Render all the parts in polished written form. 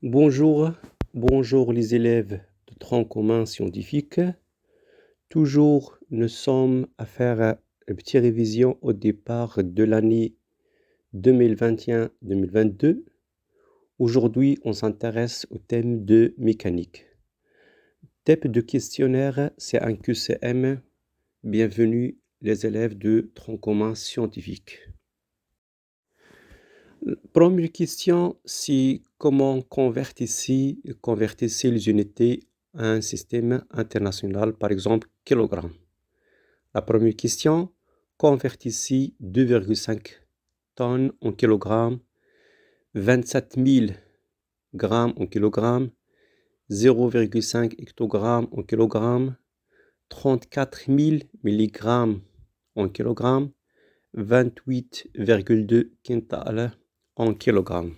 Bonjour, bonjour les élèves de tronc commun scientifique. Toujours, nous sommes à faire une petite révision au départ de l'année 2021-2022. Aujourd'hui, on s'intéresse au thème de mécanique. Type de questionnaire, c'est un QCM. Bienvenue les élèves de tronc commun scientifique. Première question, c'est comment convertissez les unités à un système international, par exemple kilogramme. La première question, convertissez 2,5 tonnes en kilogrammes, 27 000 grammes en kilogrammes, 0,5 hectogrammes en kilogrammes, 34 000 milligrammes en kilogrammes, 28,2 quintals en kilogrammes.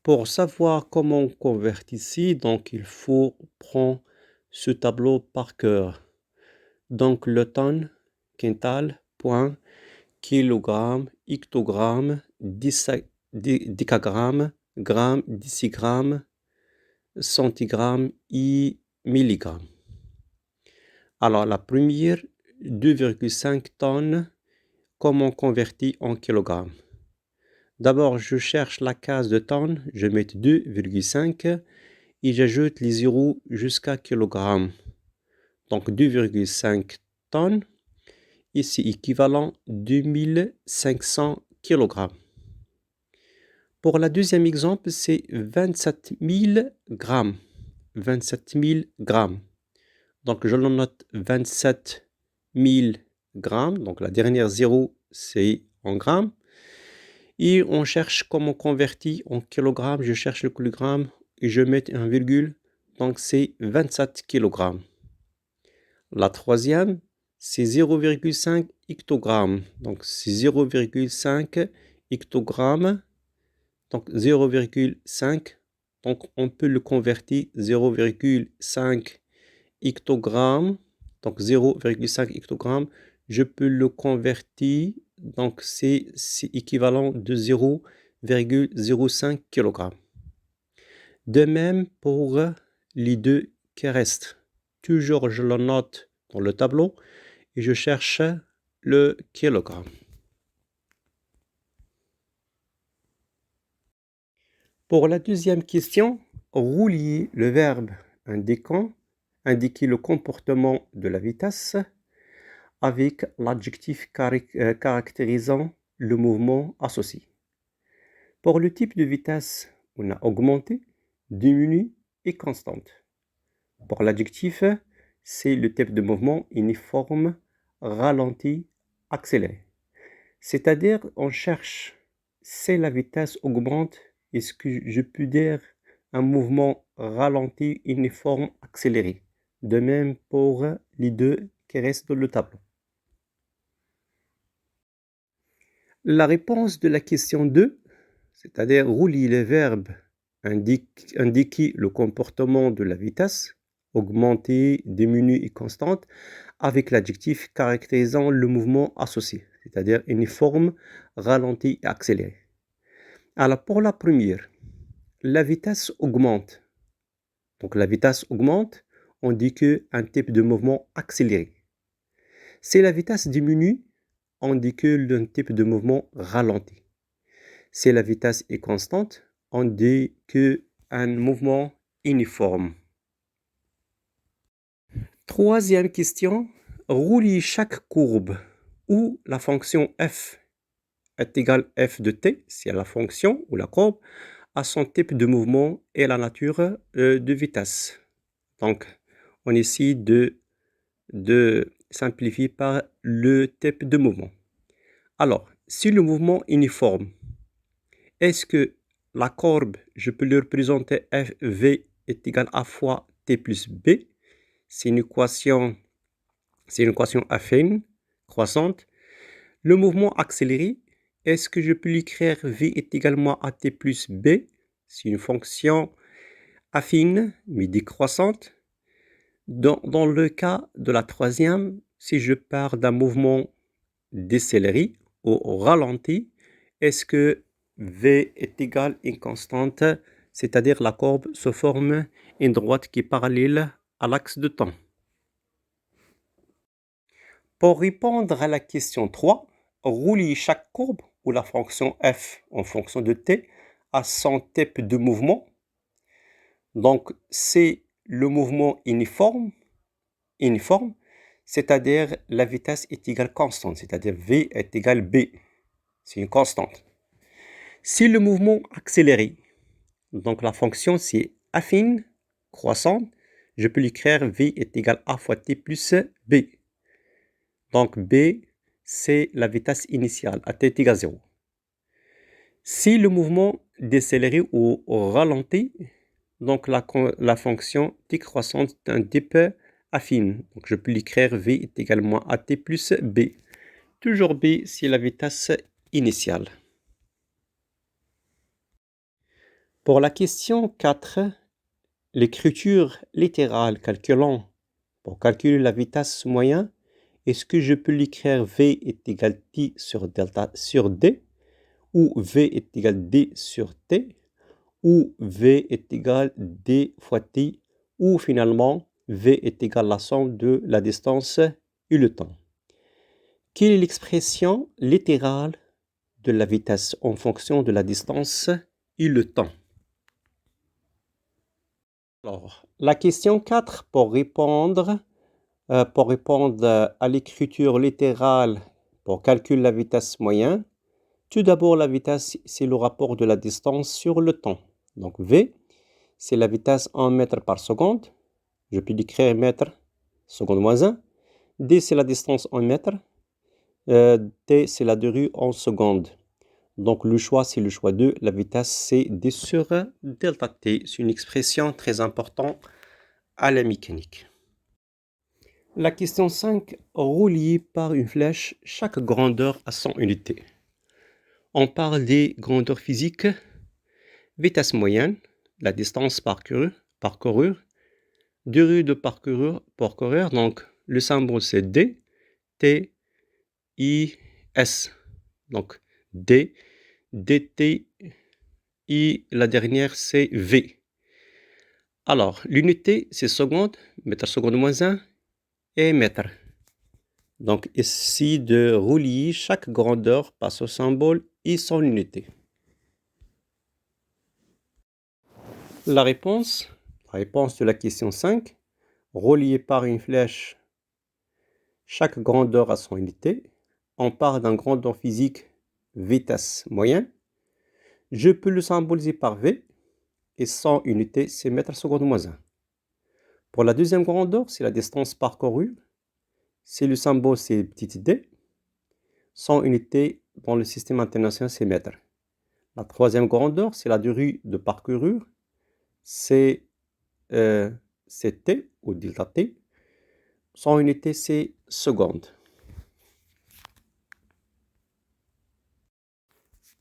Pour savoir comment on convertit ici, donc il faut prendre ce tableau par cœur. Donc le tonne, quintal, point, kilogramme, hectogramme, décagramme, gramme, décigramme, centigramme et milligramme. Alors la première, 2,5 tonnes, comment on convertit en kilogrammes? D'abord, je cherche la case de tonnes, je mets 2,5 et j'ajoute les zéros jusqu'à kilogramme. Donc 2,5 tonnes, ici équivalent 2500 kg. Pour la deuxième exemple, c'est 27 000 grammes. 27 000 grammes. Donc je le note 27 000 grammes. Donc la dernière zéro, c'est en grammes. Et on cherche comment convertir en kilogrammes. Je cherche le kilogramme et je mets un virgule. Donc c'est 27 kg. La troisième, c'est 0,5 hectogrammes. Donc c'est 0,5 hectogrammes. Donc 0,5. Donc on peut le convertir 0,5 hectogrammes. Donc 0,5 hectogrammes. Je peux le convertir. Donc c'est équivalent de 0,05 kg. De même pour les deux qui restent. Toujours je le note dans le tableau et je cherche le kilogramme. Pour la deuxième question, relier le verbe indiquer le comportement de la vitesse avec l'adjectif caractérisant le mouvement associé. Pour le type de vitesse, on a augmenté, diminué et constante. Pour l'adjectif, c'est le type de mouvement uniforme, ralenti, accéléré. C'est-à-dire, on cherche, si la vitesse augmente, est-ce que je peux dire un mouvement ralenti, uniforme, accéléré? De même pour les deux qui restent dans le tableau. La réponse de la question 2, c'est-à-dire relier les verbes indiquer le comportement de la vitesse, augmenter, diminuer et constante, avec l'adjectif caractérisant le mouvement associé, c'est-à-dire uniforme, ralenti et accéléré. Alors pour la première, la vitesse augmente. Donc la vitesse augmente, on dit qu'un type de mouvement accéléré. Si la vitesse diminue, on dit que le type de mouvement ralenti. Si la vitesse est constante, on dit qu'un mouvement uniforme. Troisième question, relier chaque courbe où la fonction f est égale f de t, c'est la fonction ou la courbe, à son type de mouvement et la nature de vitesse. Donc, on essaie de simplifier par le type de mouvement. Alors, si le mouvement est uniforme, est-ce que la courbe, je peux le représenter fv est égal à fois t plus b? C'est une équation affine, croissante. Le mouvement accéléré, est-ce que je peux l'écrire v est également à t plus b? C'est une fonction affine, mais décroissante. Dans le cas de la troisième, si je pars d'un mouvement décéléré ou ralenti, est-ce que V est égal à une constante, c'est-à-dire la courbe se forme une droite qui est parallèle à l'axe de temps. Pour répondre à la question 3, relier chaque courbe ou la fonction f en fonction de t à son type de mouvement. Donc, c'est le mouvement uniforme, c'est-à-dire la vitesse est égale constante, c'est-à-dire v est égal b. C'est une constante. Si le mouvement accéléré, donc la fonction c'est affine, croissante, je peux l'écrire v est égal à fois t plus b. Donc b, c'est la vitesse initiale, à t est égal à 0. Si le mouvement décéléré ou ralenti, donc la fonction t croissante est un type affine. Donc je peux l'écrire v est également à t plus b. Toujours b, c'est la vitesse initiale. Pour la question 4, l'écriture littérale calculant pour calculer la vitesse moyenne, est-ce que je peux l'écrire v est égal t sur delta sur d, ou v est égal d sur t, ou v est égal d fois t, ou finalement v est égal à la somme de la distance et le temps. Quelle est l'expression littérale de la vitesse en fonction de la distance et le temps? Alors, la question 4, pour répondre à l'écriture littérale pour calculer la vitesse moyenne, tout d'abord, la vitesse, c'est le rapport de la distance sur le temps. Donc, V, c'est la vitesse en mètres par seconde. Je peux l'écrire mètres, seconde moins 1. D, c'est la distance en mètres. T, c'est la durée en secondes. Donc, le choix, c'est le choix 2. La vitesse, c'est D sur delta T. C'est une expression très importante à la mécanique. La question 5, reliée par une flèche, chaque grandeur a son unité. On parle des grandeurs physiques, vitesse moyenne, la distance parcourue, durée de parcourir, donc le symbole c'est D, T, I, S. Donc D, DT, I, la dernière c'est V. Alors, l'unité c'est seconde, mètre seconde moins 1 et mètre. Donc, ici de relier chaque grandeur par ce symbole et son unité. La réponse de la question 5, reliée par une flèche, chaque grandeur a son unité. On part d'un grandeur physique, vitesse moyenne. Je peux le symboliser par V et son unité, c'est mètre seconde moins 1. Pour la deuxième grandeur, c'est la distance parcourue. C'est le symbole, c'est petit d. Son unité dans le système international, c'est mètre. La troisième grandeur, c'est la durée de parcours. C'est T ou delta T. Son unité, c'est seconde.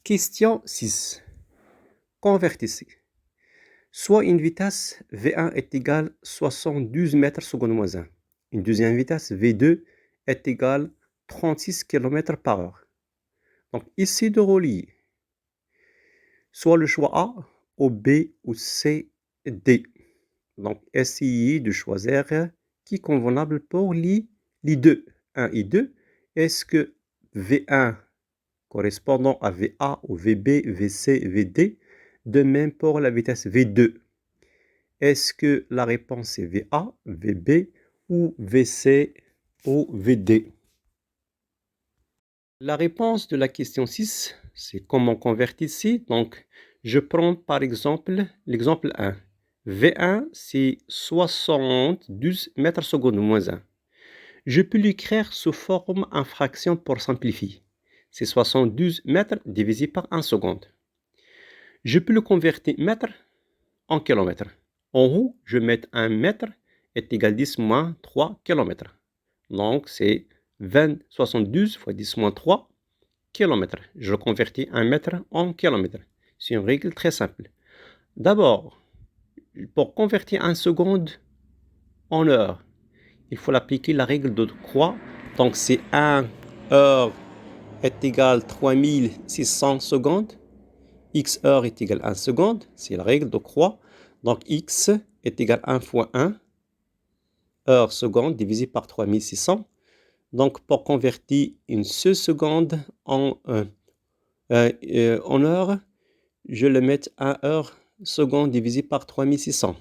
Question 6. Convertissez. Soit une vitesse V1 est égale 72 mètres seconde moins 1. Une deuxième vitesse V2 est égale 36 km par heure. Donc ici de relier. Soit le choix A, ou B, ou C, D. Donc essayez de choisir qui est convenable pour les deux. 1 et 2. Est-ce que V1 correspondant à VA ou VB, VC, VD, de même pour la vitesse V2. Est-ce que la réponse est VA, VB ou VC ou VD? La réponse de la question 6, c'est comment convertir ici. Donc, je prends par exemple l'exemple 1. V1, c'est 72 mètres secondes moins 1. Je peux l'écrire sous forme en fraction pour simplifier. C'est 72 mètres divisé par 1 seconde. Je peux le convertir mètre en kilomètres. En haut, je mets 1 mètre est égal à 10 moins 3 km. Donc, c'est 72 fois 10 moins 3 km. Je convertis 1 mètre en kilomètre. C'est une règle très simple. D'abord, pour convertir 1 seconde en heure, il faut appliquer la règle de croix. Donc, c'est 1 heure est égal à 3600 secondes. X heure est égal à 1 seconde, c'est la règle de Croix. Donc X est égal à 1 fois 1, heure seconde divisé par 3600. Donc pour convertir une seule seconde en heure, je le mets à heure seconde divisé par 3600.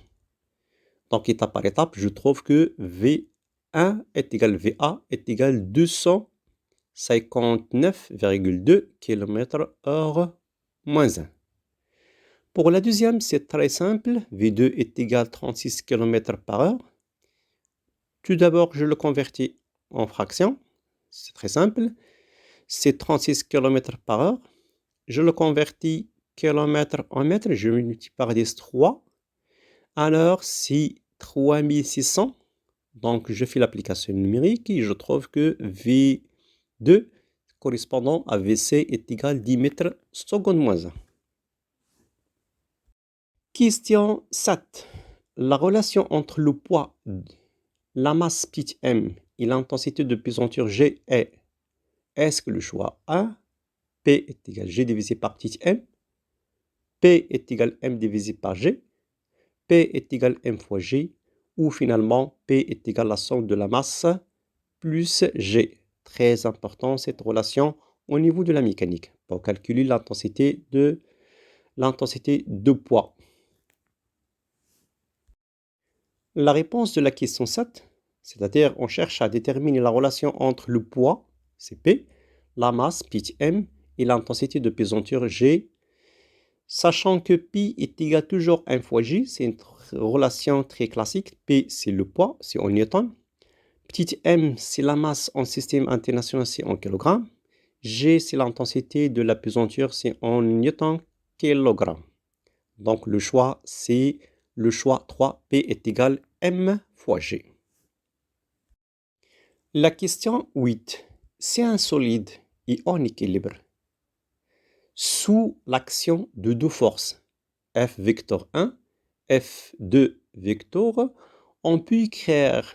Donc étape par étape, je trouve que V1 est égal VA est égal 259,2 km/h moins 1. Pour la deuxième, c'est très simple. V2 est égal à 36 km par heure. Tout d'abord, je le convertis en fraction. C'est très simple. C'est 36 km par heure. Je le convertis km en mètres. Je multiplie par 10, 3. Alors, c'est 3600. Donc, je fais l'application numérique et je trouve que V2 correspondant à VC est égal à 10 mètres seconde moins 1. Question 7. La relation entre le poids, la masse petit m et l'intensité de pesanteur G est, est-ce que le choix A, P est égal à G divisé par petit m, P est égal à M divisé par G, P est égal à M fois G, ou finalement P est égal à la somme de la masse plus G. Très important cette relation au niveau de la mécanique pour calculer l'intensité de poids. La réponse de la question 7, c'est-à-dire on cherche à déterminer la relation entre le poids, c'est P, la masse, petit m, et l'intensité de pesanteur G, sachant que P est égal toujours à 1 fois G, c'est une relation très classique. P, c'est le poids, c'est en newton. Petit m, c'est la masse en système international, c'est en kilogrammes. G, c'est l'intensité de la pesanteur, c'est en newton kilogramme. Donc le choix, c'est le choix 3, P est égal à M fois G. La question 8. C'est un solide et en équilibre sous l'action de deux forces, F vecteur 1, F2 vecteur. On peut écrire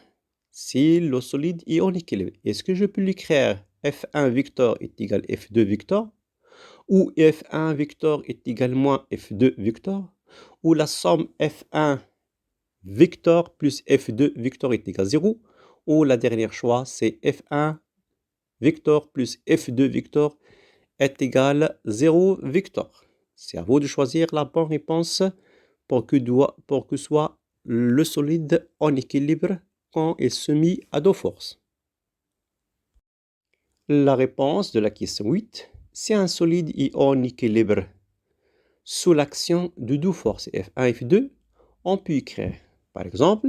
si le solide est en équilibre. Est-ce que je peux l'écrire F1 vecteur est égal à F2 vecteur, ou F1 vecteur est égal moins F2 vecteur, ou la somme F1 vecteur plus F2 vecteur est égal à 0, ou la dernière choix c'est F1 vecteur plus F2 vecteur est égal à 0 vecteur. C'est à vous de choisir la bonne réponse pour que soit le solide en équilibre quand il se met à deux forces. La réponse de la question 8, c'est un solide et en équilibre sous l'action de deux forces F1 et F2. On peut écrire, par exemple,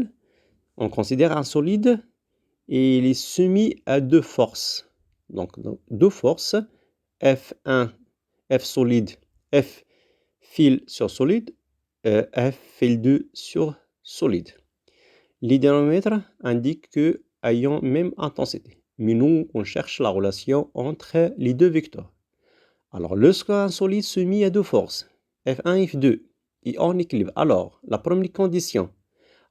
on considère un solide et il est soumis à deux forces. Donc deux forces, F1, F solide, F fil sur solide, F fil 2 sur solide. Les dénomètres indiquent que ayant même intensité. Mais nous, on cherche la relation entre les deux vecteurs. Alors, lorsqu'un solide se met à deux forces, F1 et F2, est en équilibre, alors, la première condition,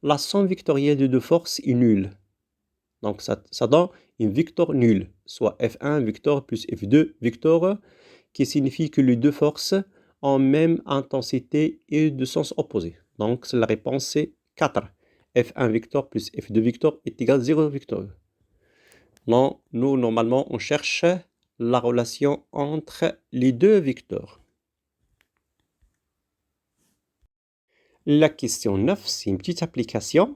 la somme vectorielle de deux forces est nulle. Donc, ça donne une vecteur nulle, soit F1 vecteur plus F2 vecteur, qui signifie que les deux forces ont même intensité et de sens opposé. Donc, la réponse c'est 4. F1 vecteur plus F2 vecteur est égal à 0 vecteur. Non, nous, normalement, on cherche la relation entre les deux vecteurs. La question 9, c'est une petite application.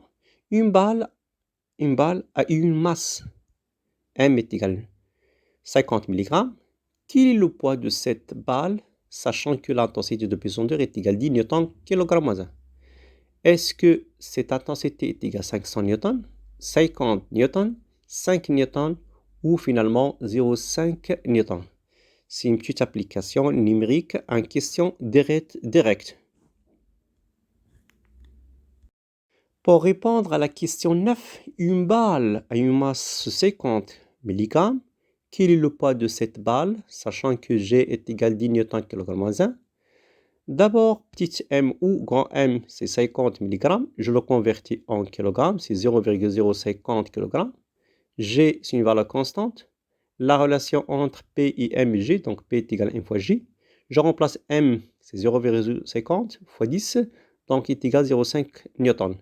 Une balle a une masse. M est égal à 50 mg. Quel est le poids de cette balle, sachant que l'intensité de pesanteur est égale à 10 N kg/1? Est-ce que cette intensité est égale à 500 N, 50 N, 5 N ou finalement 0,5 N? C'est une petite application numérique en question directe. Pour répondre à la question 9, une balle a une masse 50 mg. Quel est le poids de cette balle, sachant que G est égal à 10 N/kg-1? D'abord, petit m ou grand M, c'est 50 mg. Je le convertis en kg, c'est 0,050 kg. G, c'est une valeur constante. La relation entre P et M et G, donc P est égal à 1 fois G. Je remplace M, c'est 0,50 fois 10, donc est égal à 0,5 newton.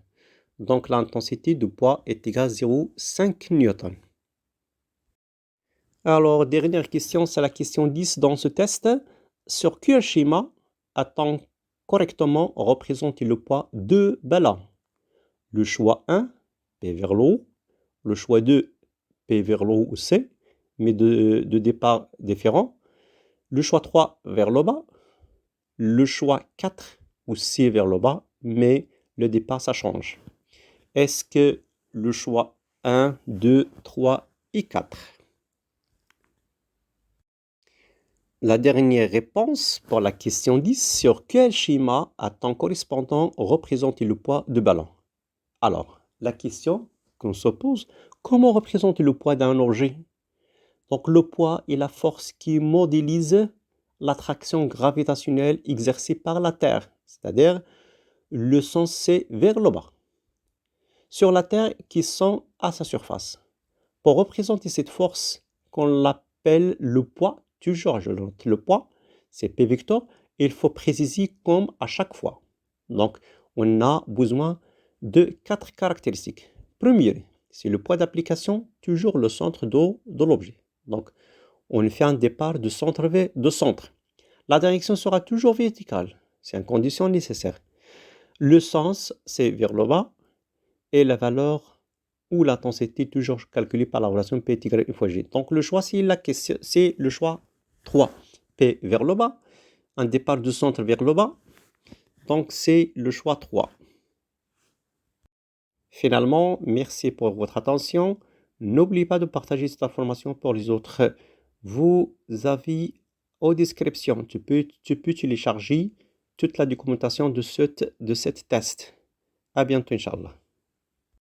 Donc l'intensité du poids est égale à 0,5 newton. Alors, dernière question, c'est la question 10 dans ce test. Sur quel schéma a-t-on correctement représenté le poids de ballons? Le choix 1, P vers le haut. Le choix 2, P vers le haut ou C, mais de départ différents. Le choix 3, vers le bas. Le choix 4 ou C vers le bas, mais le départ, ça change. Est-ce que le choix 1, 2, 3 et 4? La dernière réponse pour la question 10, sur quel schéma a-t-on correspondant représenté le poids de ballon? Alors, la question qu'on se pose, comment représenter le poids d'un objet? Donc, le poids est la force qui modélise l'attraction gravitationnelle exercée par la Terre, c'est-à-dire le sens c'est vers le bas, sur la Terre qui sont à sa surface. Pour représenter cette force qu'on l'appelle le poids, toujours je note le poids, c'est P vecteur, il faut préciser comme à chaque fois. Donc, on a besoin de 4 caractéristiques. Premier, c'est le poids d'application, toujours le centre de l'objet. Donc, on fait un départ de centre vers de centre. La direction sera toujours verticale, c'est une condition nécessaire. Le sens, c'est vers le bas, et la valeur ou l'intensité toujours calculée par la relation P y fois G. Donc, le choix, c'est le choix 3. P vers le bas, un départ du centre vers le bas. Donc, c'est le choix 3. Finalement, merci pour votre attention. N'oubliez pas de partager cette information pour les autres. Vous avez aux descriptions, tu peux télécharger toute la documentation de cette test. À bientôt, Inch'Allah.